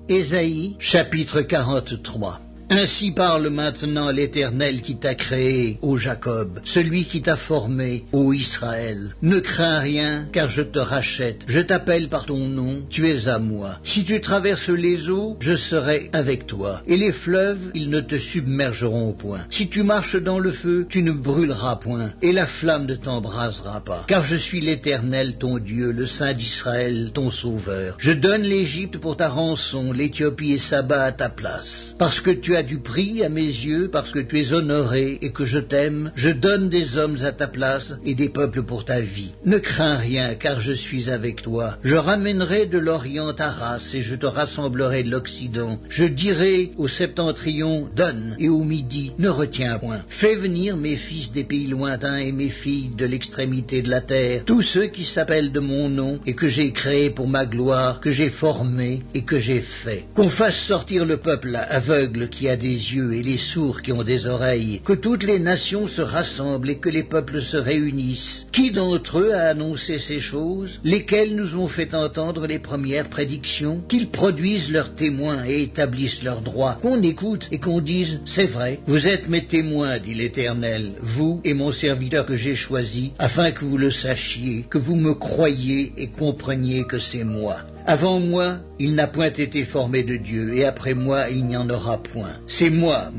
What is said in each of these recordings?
Ésaïe, chapitre 43. Ainsi parle maintenant l'Éternel qui t'a créé, ô Jacob, celui qui t'a formé, ô Israël. Ne crains rien, car je te rachète. Je t'appelle par ton nom, tu es à moi. Si tu traverses les eaux, je serai avec toi. Et les fleuves, ils ne te submergeront point. Si tu marches dans le feu, tu ne brûleras point, et la flamme ne t'embrasera pas. Car je suis l'Éternel, ton Dieu, le Saint d'Israël, ton Sauveur. Je donne l'Égypte pour ta rançon, l'Éthiopie et Saba à ta place. Parce que tu as du prix à mes yeux, parce que tu es honoré et que je t'aime, je donne des hommes à ta place et des peuples pour ta vie. Ne crains rien, car je suis avec toi. Je ramènerai de l'Orient ta race et je te rassemblerai de l'Occident. Je dirai au septentrion, donne, et au midi, ne retiens point. Fais venir mes fils des pays lointains et mes filles de l'extrémité de la terre, tous ceux qui s'appellent de mon nom et que j'ai créés pour ma gloire, que j'ai formé et que j'ai fait. Qu'on fasse sortir le peuple aveugle qui a des yeux et les sourds qui ont des oreilles, que toutes les nations se rassemblent et que les peuples se réunissent. Qui d'entre eux a annoncé ces choses? Lesquels nous ont fait entendre les premières prédictions? Qu'ils produisent leurs témoins et établissent leurs droits, qu'on écoute et qu'on dise, c'est vrai, vous êtes mes témoins, dit l'Éternel, vous et mon serviteur que j'ai choisi, afin que vous le sachiez, que vous me croyiez et compreniez que c'est moi. Avant moi, il n'a point été formé de Dieu, et après moi, il n'y en aura point. C'est moi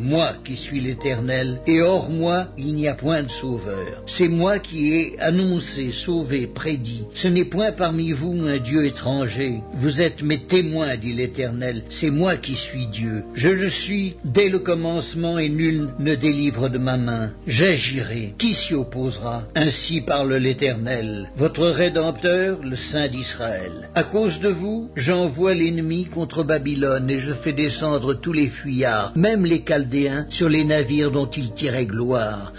qui suis l'Éternel, et hors moi, il n'y a point de sauveur. C'est moi qui ai annoncé, sauvé, prédit. Ce n'est point parmi vous un Dieu étranger. Vous êtes mes témoins, dit l'Éternel. C'est moi qui suis Dieu. Je le suis dès le commencement, et nul ne délivre de ma main. J'agirai. Qui s'y opposera? Ainsi parle l'Éternel, votre Rédempteur, le Saint d'Israël. À cause de vous, j'envoie l'ennemi contre Babylone et je fais descendre tous les fuyards, même les Chaldéens, sur les navires dont ils tiraient gloire.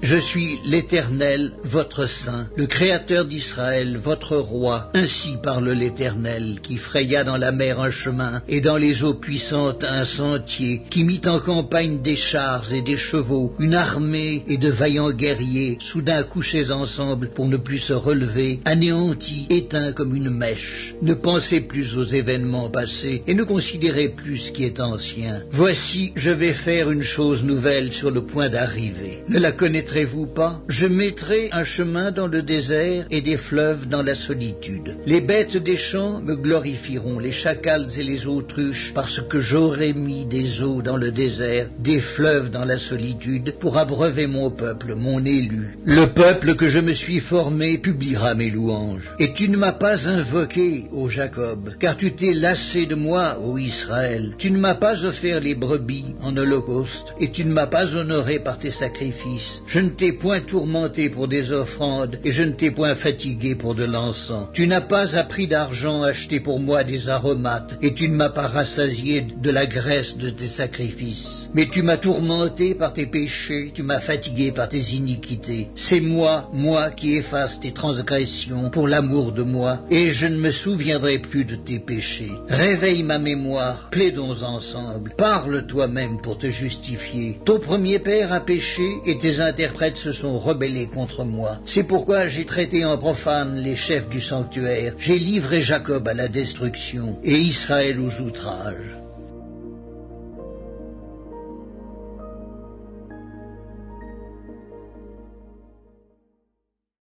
Je suis l'Éternel, votre Saint, le Créateur d'Israël, votre Roi. Ainsi parle l'Éternel, qui fraya dans la mer un chemin, et dans les eaux puissantes un sentier, qui mit en campagne des chars et des chevaux, une armée et de vaillants guerriers, soudain couchés ensemble pour ne plus se relever, anéantis, éteints comme une mèche. Ne pensez plus aux événements passés, et ne considérez plus ce qui est ancien. Voici, je vais faire une chose nouvelle sur le point d'arriver. Ne la connaîtrez vous pas? Je mettrai un chemin dans le désert et des fleuves dans la solitude. Les bêtes des champs me glorifieront, les chacals et les autruches, parce que j'aurai mis des eaux dans le désert, des fleuves dans la solitude, pour abreuver mon peuple, mon élu. Le peuple que je me suis formé publiera mes louanges. Et tu ne m'as pas invoqué, ô Jacob, car tu t'es lassé de moi, ô Israël. Tu ne m'as pas offert les brebis en holocauste, et tu ne m'as pas honoré par tes sacrifices. Je ne t'ai point tourmenté pour des offrandes, et je ne t'ai point fatigué pour de l'encens. Tu n'as pas à prix d'argent acheté pour moi des aromates, et tu ne m'as pas rassasié de la graisse de tes sacrifices. Mais tu m'as tourmenté par tes péchés, tu m'as fatigué par tes iniquités. C'est moi qui efface tes transgressions pour l'amour de moi, et je ne me souviendrai plus de tes péchés. Réveille ma mémoire, plaidons ensemble, parle toi-même pour te justifier. Ton premier père a péché, et tes interprètes se sont rebellés contre moi. C'est pourquoi j'ai traité en profane les chefs du sanctuaire. J'ai livré Jacob à la destruction et Israël aux outrages.